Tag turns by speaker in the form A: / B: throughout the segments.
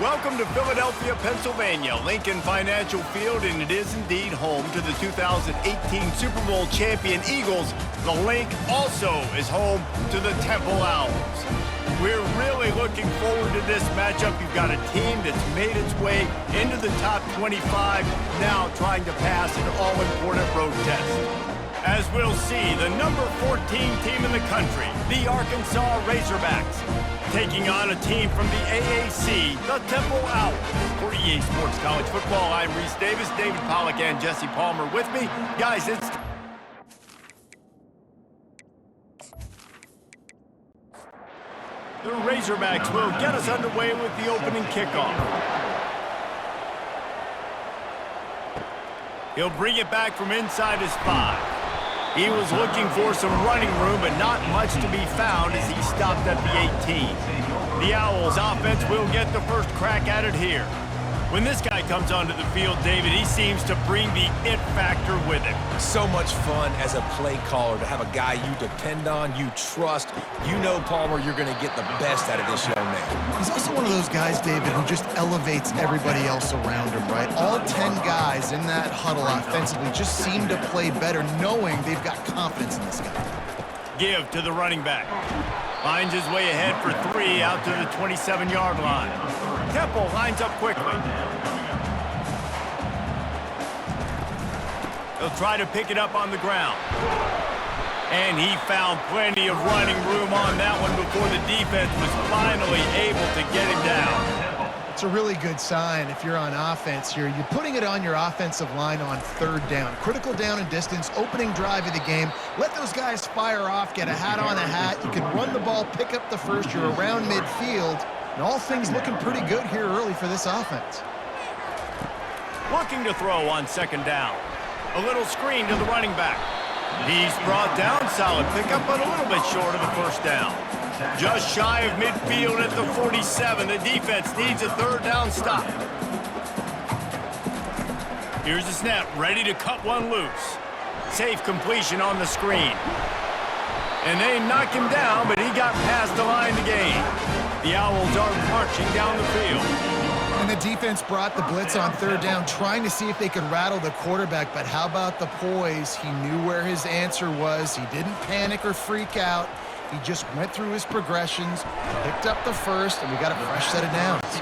A: Welcome to Philadelphia, Pennsylvania, Lincoln Financial Field, and it is indeed home to the 2018 Super Bowl champion Eagles. The Link also is home to the Temple Owls. We're really looking forward to this matchup. You've got a team that's made its way into the top 25, now trying to pass an all-important road test. As we'll see, the number 14 team in the country, the Arkansas Razorbacks, taking on a team from the AAC, the Temple Owls. For EA Sports College Football, I'm Reese Davis, David Pollack, and Jesse Palmer with me. Guys, it's... The Razorbacks will get us underway with the opening kickoff. He'll bring it back from inside his 5. He was looking for some running room, but not much to be found as he stopped at the 18. The Owls offense will get the first crack at it here. When this guy comes onto the field, David, he seems to bring the it factor with him.
B: So much fun as a play caller to have a guy you depend on, you trust. You know, Palmer, you're going to get the best out of this young man.
C: He's also one of those guys, David, who just elevates everybody else around him, right? All 10 guys in that huddle offensively just seem to play better knowing they've got confidence in this guy.
A: Give to the running back. Finds his way ahead for 3 out to the 27-yard line. Temple lines up quickly. He'll try to pick it up on the ground. And he found plenty of running room on that one before the defense was finally able to get him down.
C: It's a really good sign if you're on offense here. You're putting it on your offensive line on 3rd down. Critical down and distance, opening drive of the game. Let those guys fire off, get a hat on a hat. You can run the ball, pick up the first. You're around midfield. And all things looking pretty good here early for this offense.
A: Looking to throw on 2nd down. A little screen to the running back. He's brought down, solid pickup, but a little bit short of the 1st down. Just shy of midfield at the 47. The defense needs a 3rd down stop. Here's the snap, ready to cut one loose. Safe completion on the screen. And they knock him down, but he got past the line to gain. The Owls are marching down the field.
C: And the defense brought the blitz on 3rd down, trying to see if they could rattle the quarterback. But how about the poise? He knew where his answer was. He didn't panic or freak out. He just went through his progressions, picked up the first, and we got a fresh set of downs.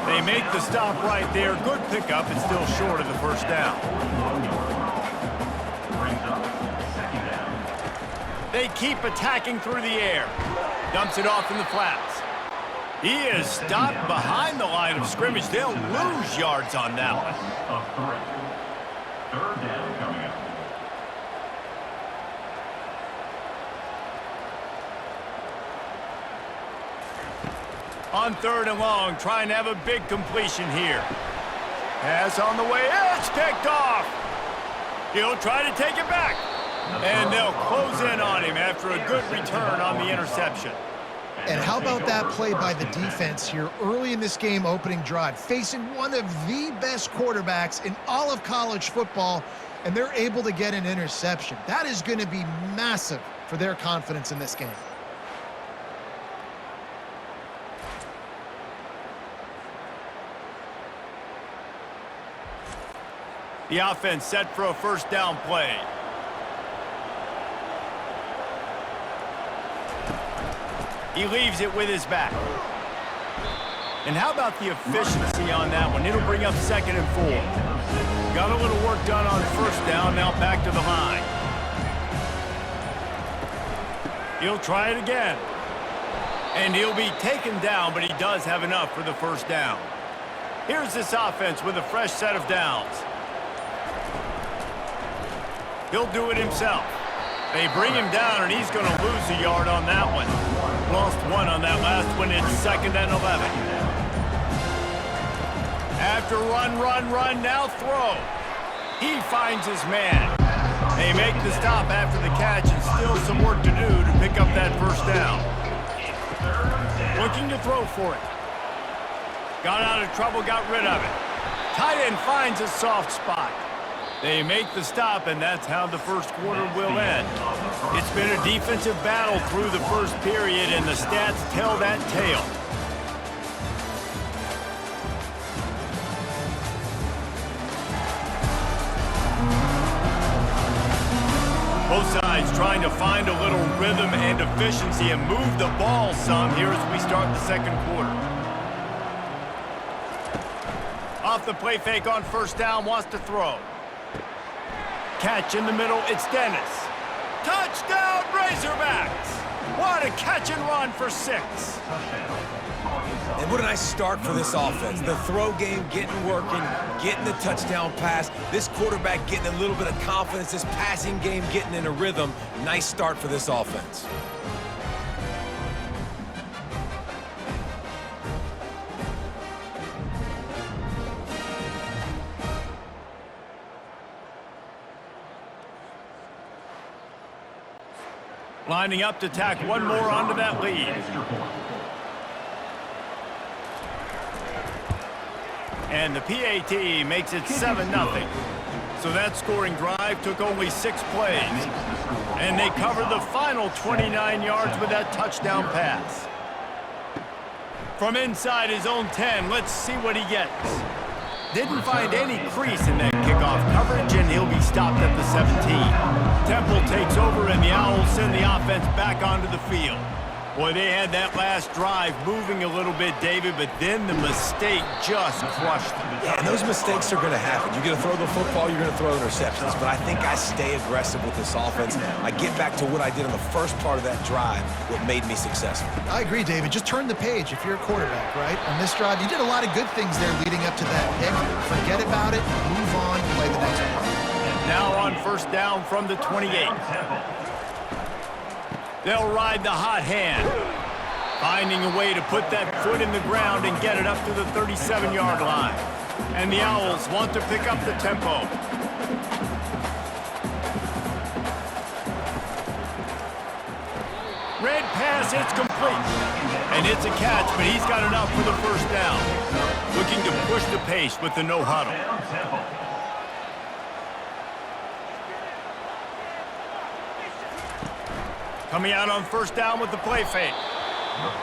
A: They make the stop right there. Good pickup, and still short of the 1st down. They keep attacking through the air. Dumps it off in the flats. He is stopped behind the line of scrimmage. They'll lose yards on that one.
D: 3rd down coming up.
A: On 3rd and long, trying to have a big completion here. Pass on the way. It's picked off. He'll try to take it back. And they'll close in on him after a good return on the interception.
C: And how about that play by the defense here early in this game opening drive, facing one of the best quarterbacks in all of college football, and they're able to get an interception. That is going to be massive for their confidence in this game.
A: The offense set for a 1st down play. He leaves it with his back. And how about the efficiency on that one? It'll bring up 2nd and 4. Got a little work done on 1st down, now back to the line. He'll try it again. And he'll be taken down, but he does have enough for the 1st down. Here's this offense with a fresh set of downs. He'll do it himself. They bring him down, and he's going to lose a yard on that one. Lost 1 on that last one. It's 2nd and 11. After run, now throw. He finds his man. They make the stop after the catch, and still some work to do to pick up that 1st down. Looking to throw for it. Got out of trouble, got rid of it. Tight end finds a soft spot. They make the stop, and that's how the 1st quarter will end. It's been a defensive battle through the 1st period, and the stats tell that tale. sides trying to find a little rhythm and efficiency and move the ball some here as we start the second quarter. Off the play fake on first down, wants to throw. Catch in the middle, it's Dennis. Touchdown, Razorbacks! What a catch and run for 6.
B: And what a nice start for this offense. The throw game getting working, getting the touchdown pass. This quarterback getting a little bit of confidence. This passing game getting in a rhythm. Nice start for this offense.
A: Lining up to tack one more onto that lead. And the PAT makes it 7-0. So that scoring drive took only 6 plays. And they covered the final 29 yards with that touchdown pass. From inside his own 10, let's see what he gets. Didn't find any crease in that kickoff coverage, and he'll be stopped at the 17. Temple takes over, and the Owls send the offense back onto the field. Boy, they had that last drive moving a little bit, David, but then the mistake just crushed them.
B: Yeah, and those mistakes are going to happen. You're going to throw the football, you're going to throw interceptions, but I think I stay aggressive with this offense. I get back to what I did on the first part of that drive, what made me successful.
C: I agree, David. Just turn the page if you're a quarterback, right? On this drive, you did a lot of good things there leading up to that pick. Forget about it, move on, play the next one.
A: Now on first down from the 28. They'll ride the hot hand, finding a way to put that foot in the ground and get it up to the 37-yard line. And the Owls want to pick up the tempo. Red pass, it's complete. And it's a catch, but he's got enough for the first down. Looking to push the pace with the no huddle. Coming out on first down with the play fake.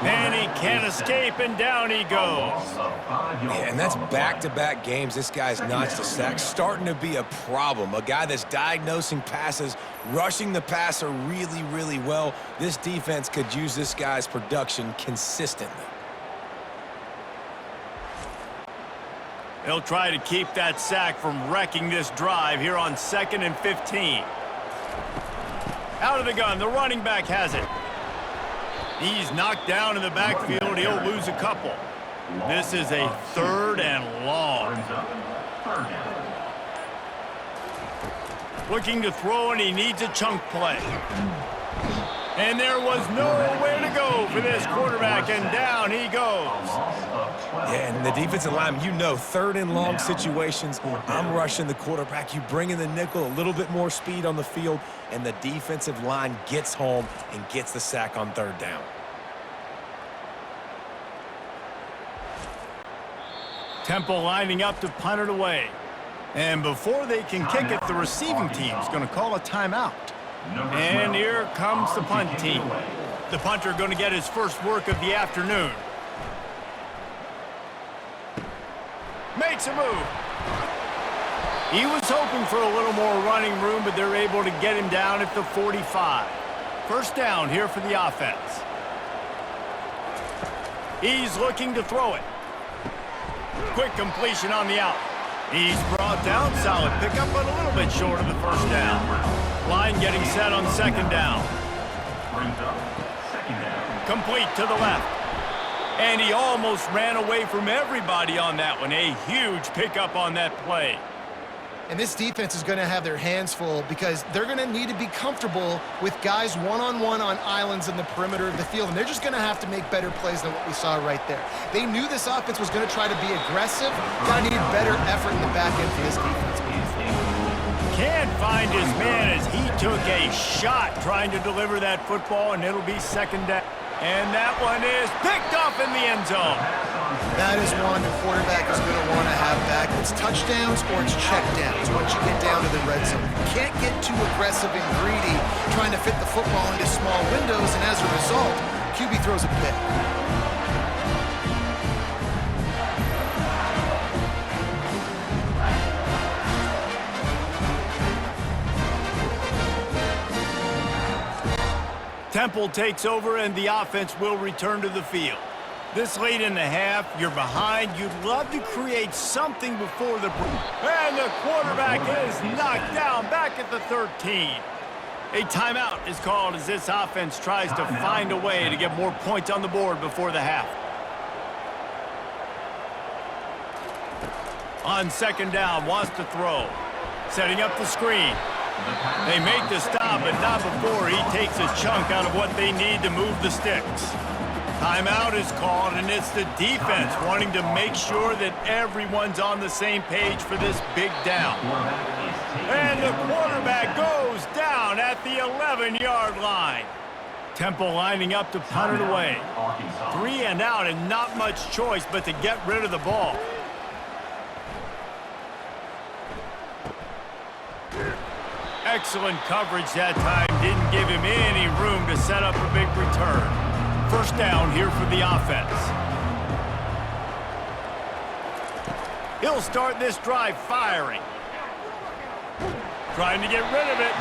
A: And he can't escape, and down he goes.
B: Yeah, and that's back-to-back games. This guy's notched a sack. Starting to be a problem. A guy that's diagnosing passes, rushing the passer really, really well. This defense could use this guy's production consistently.
A: They'll try to keep that sack from wrecking this drive here on 2nd and 15. Out of the gun, the running back has it. He's knocked down in the backfield. He'll lose a couple. This is a 3rd and long. Looking to throw, and he needs a chunk play. And there was nowhere to go for this quarterback, and down he goes.
B: Yeah, and the defensive line, you know, 3rd and long situations, I'm rushing the quarterback. You bring in the nickel, a little bit more speed on the field, and the defensive line gets home and gets the sack on 3rd down.
A: Temple lining up to punt it away. And before they can kick it, the receiving team's going to call a timeout. And here comes the punt team. The punter going to get his first work of the afternoon. Makes a move. He was hoping for a little more running room, but they're able to get him down at the 45. First down here for the offense. He's looking to throw it. Quick completion on the out. He's brought down. Solid pickup, but a little bit short of the first down. Line getting set on 2nd down. Complete to the left. And he almost ran away from everybody on that one. A huge pickup on that play.
C: And this defense is going to have their hands full because they're going to need to be comfortable with guys one-on-one on islands in the perimeter of the field. And they're just going to have to make better plays than what we saw right there. They knew this offense was going to try to be aggressive. Going to need better effort in the back end for this defense.
A: Can't find his man as he took a shot trying to deliver that football, and it'll be 2nd down. And that one is picked off in the end zone.
C: That is one the quarterback is going to want to have back. It's touchdowns or it's checkdowns once you get down to the red zone. You can't get too aggressive and greedy trying to fit the football into small windows, and as a result, QB throws a pick.
A: Temple takes over and the offense will return to the field. This late in the half, you're behind. You'd love to create something before the break. And the quarterback is knocked down back at the 13. A timeout is called as this offense tries to find a way to get more points on the board before the half. On second down, wants to throw. Setting up the screen. They make the stop, but not before he takes a chunk out of what they need to move the sticks. Timeout is called, and it's the defense wanting to make sure that everyone's on the same page for this big down. And the quarterback goes down at the 11-yard line. Temple lining up to punt it away. 3 and out, and not much choice but to get rid of the ball. Excellent coverage that time. Didn't give him any room to set up a big return. First down here for the offense. He'll start this drive firing. Trying to get rid of it.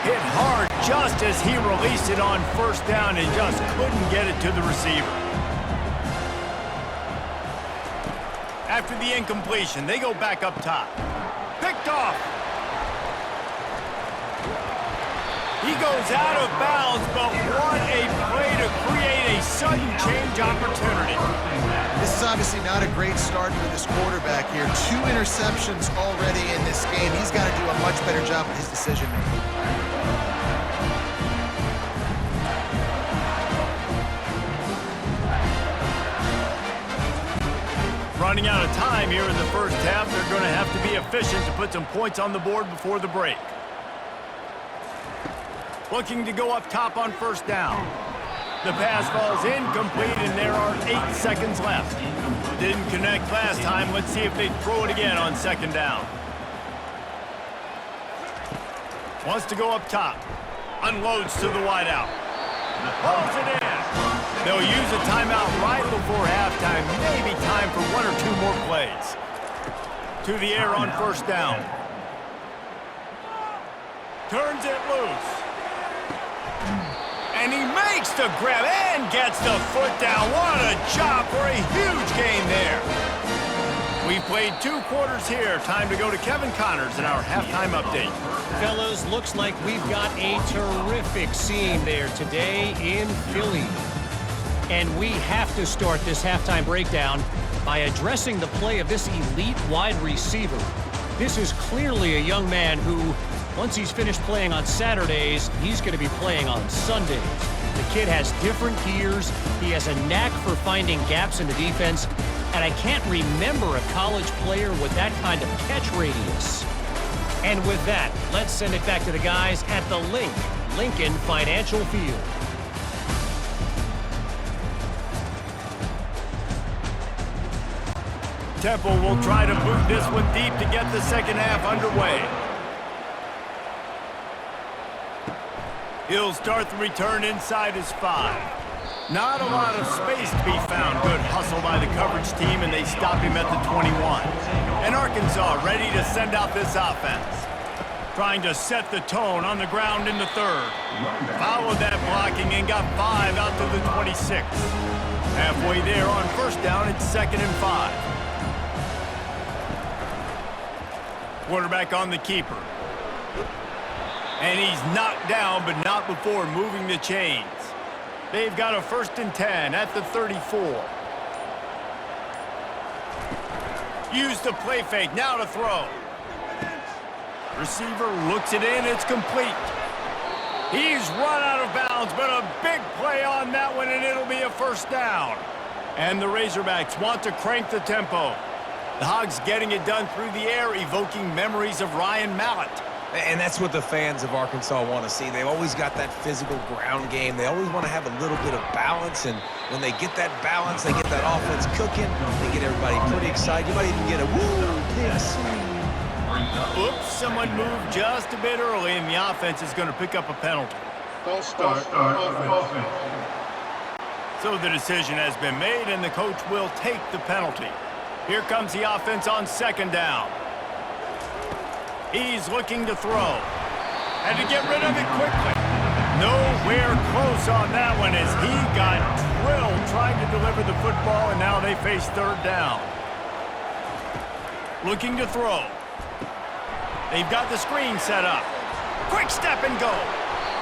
A: Hit hard just as he released it on first down and just couldn't get it to the receiver. After the incompletion, they go back up top. Picked off. He goes out of bounds, but what a play to create a sudden change opportunity.
C: This is obviously not a great start for this quarterback here. 2 interceptions already in this game. He's got to do a much better job with his decision-making.
A: Running out of time here in the first half. They're going to have to be efficient to put some points on the board before the break. Looking to go up top on first down. The pass falls incomplete, and there are 8 seconds left. Didn't connect last time. Let's see if they throw it again on second down. Wants to go up top. Unloads to the wideout. Pulls it in. They'll use a timeout right before halftime. Maybe time for 1 or 2 more plays. To the air on first down. Turns it loose. And he makes the grab and gets the foot down. What a job for a huge gain there. We've played 2 quarters here. Time to go to Kevin Connors in our halftime update.
E: Fellas, looks like we've got a terrific scene there today in Philly. And we have to start this halftime breakdown by addressing the play of this elite wide receiver. This is clearly a young man who, once he's finished playing on Saturdays, he's going to be playing on Sundays. The kid has different gears. He has a knack for finding gaps in the defense. And I can't remember a college player with that kind of catch radius. And with that, let's send it back to the guys at the Lincoln Financial Field.
A: Temple will try to boot this one deep to get the second half underway. He'll start the return inside his 5. Not a lot of space to be found. Good hustle by the coverage team, and they stop him at the 21. And Arkansas ready to send out this offense. Trying to set the tone on the ground in the 3rd. Followed that blocking and got 5 out to the 26. Halfway there on first down, it's 2nd and 5. Quarterback on the keeper. And he's knocked down, but not before moving the chains. They've got a 1st and 10 at the 34. Use the play fake, now to throw. Receiver looks it in, it's complete. He's run out of bounds, but a big play on that one, and it'll be a first down. And the Razorbacks want to crank the tempo. The Hogs getting it done through the air, evoking memories of Ryan Mallett.
B: And that's what the fans of Arkansas want to see. They've always got that physical ground game. They always want to have a little bit of balance, and when they get that balance, they get that offense cooking, they get everybody pretty excited. You might even get a woo, pick.
A: Oops, someone moved just a bit early, and the offense is going to pick up a penalty.
D: False start offense.
A: So the decision has been made, and the coach will take the penalty. Here comes the offense on second down. He's looking to throw. And to get rid of it quickly. Nowhere close on that one as he got drilled trying to deliver the football, and now they face third down. Looking to throw. They've got the screen set up. Quick step and go.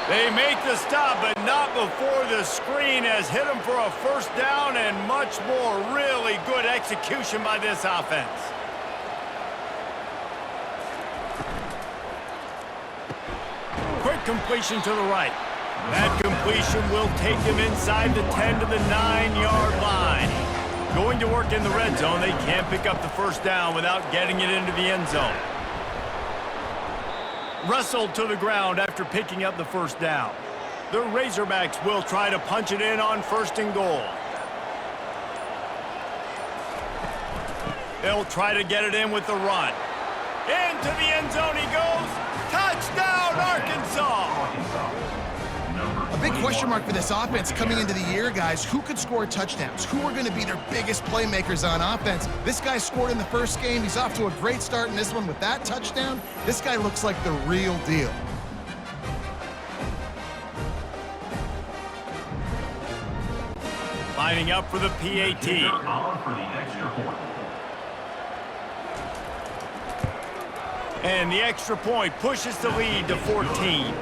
A: They make the stop, but not before the screen has hit them for a first down and much more. Really good execution by this offense. Quick completion to the right. That completion will take him inside the 10 to the 9-yard line. Going to work in the red zone, they can't pick up the first down without getting it into the end zone. Wrestled to the ground after picking up the first down. The Razorbacks will try to punch it in on first and goal. They'll try to get it in with the run. Into the end zone he goes. Touchdown, Arkansas!
C: A big question mark for this offense coming into the year, guys. Who could score touchdowns? Who are going to be their biggest playmakers on offense? This guy scored in the first game. He's off to a great start in this one with that touchdown. This guy looks like the real deal.
A: Lining up for the PAT. And the extra point pushes the lead to 14.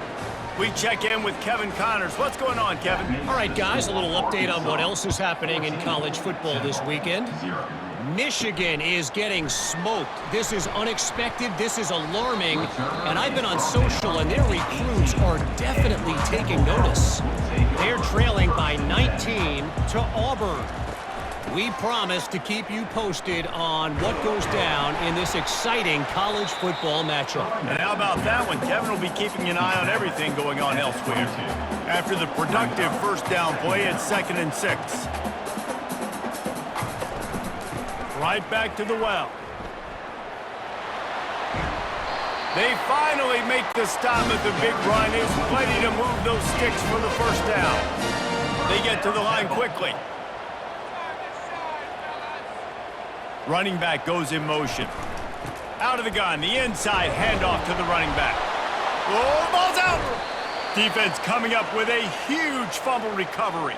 A: We check in with Kevin Connors. What's going on, Kevin?
E: All right, guys, a little update on what else is happening in college football this weekend. Michigan is getting smoked. This is unexpected. This is alarming. And I've been on social, and their recruits are definitely taking notice. They're trailing by 19 to Auburn. We promise to keep you posted on what goes down in this exciting college football matchup.
A: And how about that one? Kevin will be keeping an eye on everything going on elsewhere. After the productive first down play, it's 2nd and 6. Right back to the well. They finally make the stop at the big run. There's plenty to move those sticks for the first down. They get to the line quickly. Running back goes in motion. Out of the gun, the inside handoff to the running back. Oh, ball's out! Defense coming up with a huge fumble recovery.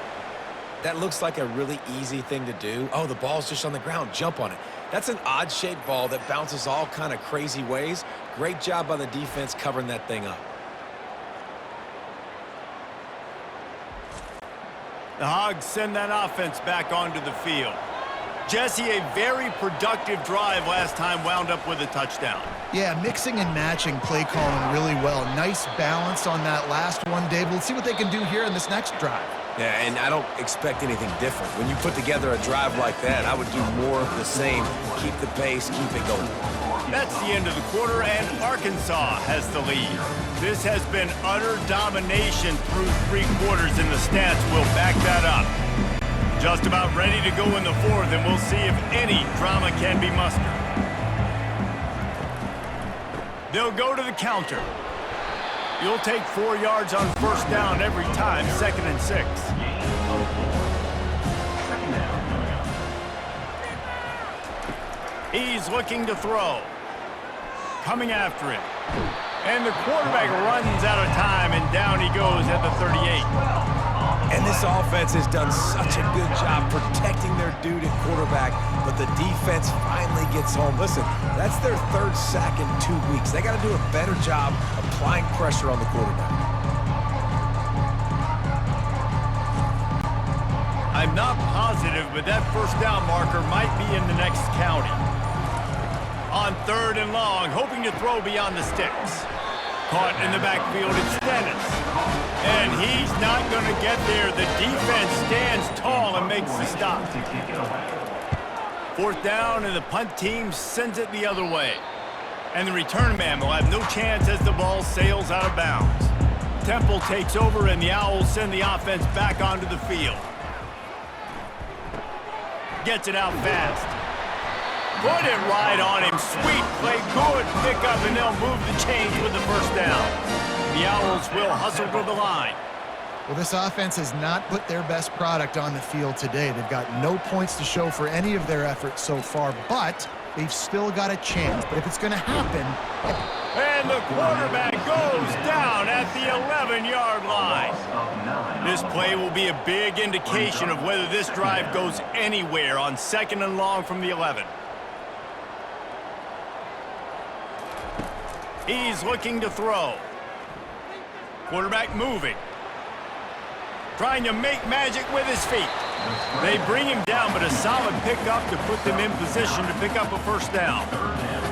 B: That looks like a really easy thing to do. Oh, the ball's just on the ground. Jump on it. That's an odd-shaped ball that bounces all kind of crazy ways. Great job by the defense covering that thing up.
A: The Hogs send that offense back onto the field. Jesse, a very productive drive last time wound up with a touchdown.
C: Yeah, mixing and matching play calling really well. Nice balance on that last one, Dave. Let's see what they can do here in this next drive.
B: Yeah, and I don't expect anything different. When you put together a drive like that, I would do more of the same. Keep the pace, keep it going.
A: That's the end of the quarter, and Arkansas has the lead. This has been utter domination through 3 quarters, and the stats will back that up. Just about ready to go in the 4th, and we'll see if any drama can be mustered. They'll go to the counter. You'll take 4 yards on first down every time, 2nd and 6. He's looking to throw. Coming after it. And the quarterback runs out of time, and down he goes at the 38.
B: And this offense has done such a good job protecting their dude at quarterback, but the defense finally gets home. Listen, that's their 3rd sack in 2 weeks. They got to do a better job applying pressure on the quarterback.
A: I'm not positive, but that first down marker might be in the next county. On 3rd and long, hoping to throw beyond the sticks. Caught in the backfield, it's Dennis. And he's not going to get there. The defense stands tall and makes the stop. 4th down, and the punt team sends it the other way. And the return man will have no chance as the ball sails out of bounds. Temple takes over, and the Owls send the offense back onto the field. Gets it out fast. Put it right on him. Sweet play, good pickup, and they'll move the chains with the first down. The Owls will hustle to the line.
C: Well, this offense has not put their best product on the field today. They've got no points to show for any of their efforts so far, but they've still got a chance. But if it's going to happen...
A: And the quarterback goes down at the 11-yard line. This play will be a big indication of whether this drive goes anywhere on 2nd and long from the 11. He's looking to throw. Quarterback moving. Trying to make magic with his feet. They bring him down, but a solid pickup to put them in position to pick up a first down.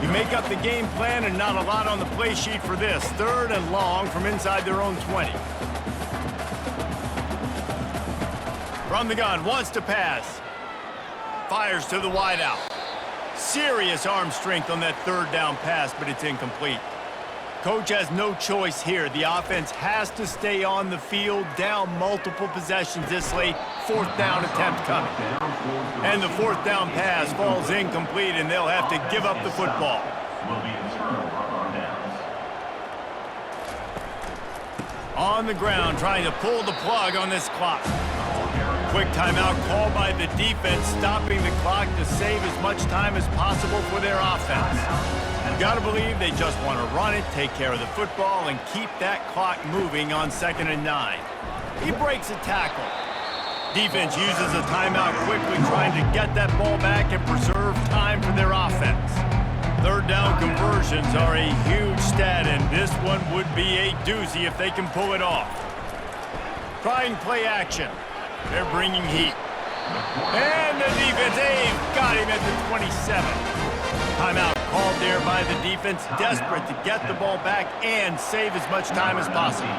A: You make up the game plan and not a lot on the play sheet for this. 3rd and long from inside their own 20. From the gun, wants to pass. Fires to the wideout. Serious arm strength on that 3rd down pass, but it's incomplete. Coach has no choice here. The offense has to stay on the field, down multiple possessions this late. 4th down attempt coming. And the 4th down pass falls incomplete, and they'll have to give up the football. On the ground, trying to pull the plug on this clock. Quick timeout called by the defense, stopping the clock to save as much time as possible for their offense. You got to believe they just want to run it, take care of the football, and keep that clock moving on 2nd and 9. He breaks a tackle. Defense uses a timeout quickly, trying to get that ball back and preserve time for their offense. 3rd down conversions are a huge stat, and this one would be a doozy if they can pull it off. Trying play action. They're bringing heat. And the defense, they've got him at the 27. Timeout called there by the defense, desperate to get the ball back and save as much time as possible.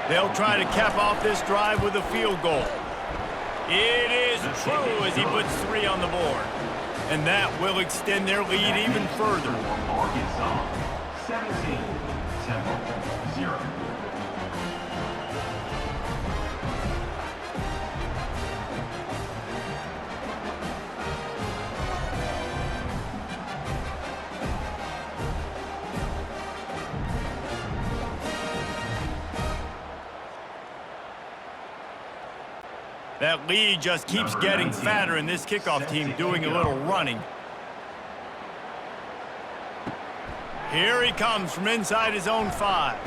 A: They'll try to cap off this drive with a field goal. It is true as he puts 3 on the board. And that will extend their lead even further.
D: 17-0.
A: That lead just keeps getting fatter, and this kickoff team doing a little running. Here he comes from inside his own 5.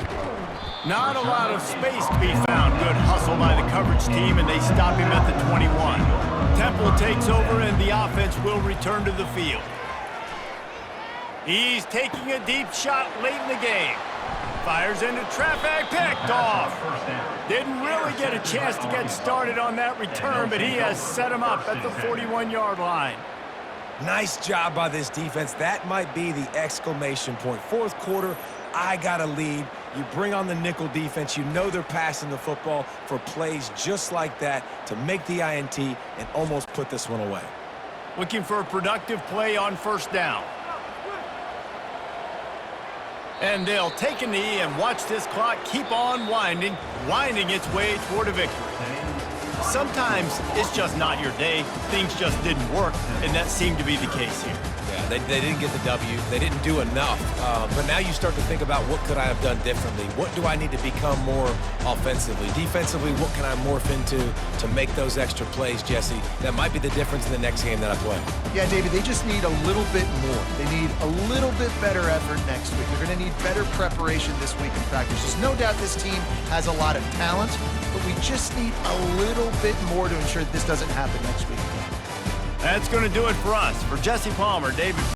A: Not a lot of space to be found. Good hustle by the coverage team, and they stop him at the 21. Temple takes over, and the offense will return to the field. He's taking a deep shot late in the game. Fires into traffic, picked off. Didn't really get a chance to get started on that return, but he has set him up at the 41-yard line.
B: Nice job by this defense. That might be the exclamation point. 4th quarter, I got a lead. You bring on the nickel defense. You know they're passing the football for plays just like that to make the INT and almost put this one away.
A: Looking for a productive play on 1st down. And they'll take a knee and watch this clock keep on winding its way toward a victory. Sometimes it's just not your day. Things just didn't work, and that seemed to be the case here.
B: Yeah, they didn't get the W. They didn't do enough. But now you start to think about what could I have done differently? What do I need to become more offensively? Defensively, what can I morph into to make those extra plays, Jesse? That might be the difference in the next game that I play.
C: Yeah, David, they just need a little bit more. They need a little bit better effort next week. They're going to need better preparation this week in practice. There's no doubt this team has a lot of talent, but we just need a little bit more to ensure that this doesn't happen next week.
A: That's going to do it for us. For Jesse Palmer, David